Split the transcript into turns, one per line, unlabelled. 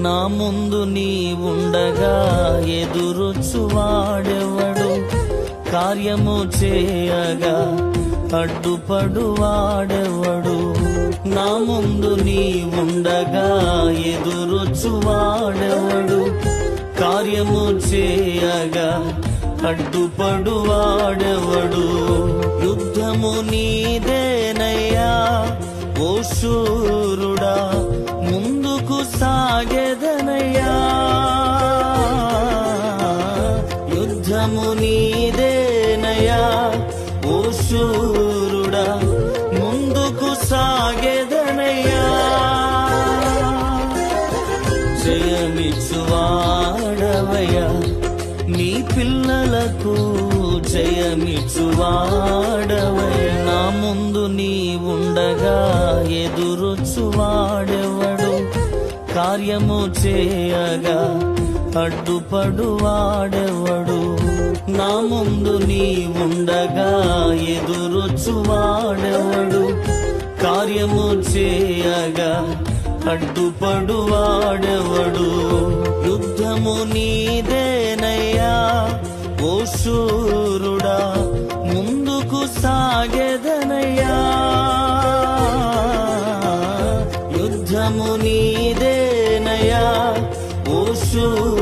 నా ముందు నీ ఉండగా ఎదురొచ్చువాడెవడు? కార్యము చేయగా అడ్డుపడువాడెవడు? నా ముందు నీ ఉండగా ఎదురొచ్చువాడెవడు? కార్యము చేయగా అడ్డుపడువాడెవడు? యుద్ధము నీదేనయ్యా ఓ శూరుడా, ముందుకు సాగెదనయ్యా. యుద్ధము నీదేనయ్యా ఓ శూరుడా, ముందుకు సాగెదనయ్యా. జయమిచ్చువాడవయ్యా నీ పిల్లలకు, జయమిచ్చువాడవయ్యా. నా ముందు నీ ఉండగా ఎదురొచ్చువాడెవడు? కార్యము చేయగా అడ్డుపడువాడెవడు? నా ముందు నీ ఉండగా ఎదురొచ్చువాడెవడు? కార్యము చేయగా అడ్డుపడువాడెవడు? యుద్ధము నీదేనయ్యా ఓ శూరుడా, ముందుకు సాగెదనయ్యా. యుద్ధము నీదేనయ్యా ఓ శూరుడా,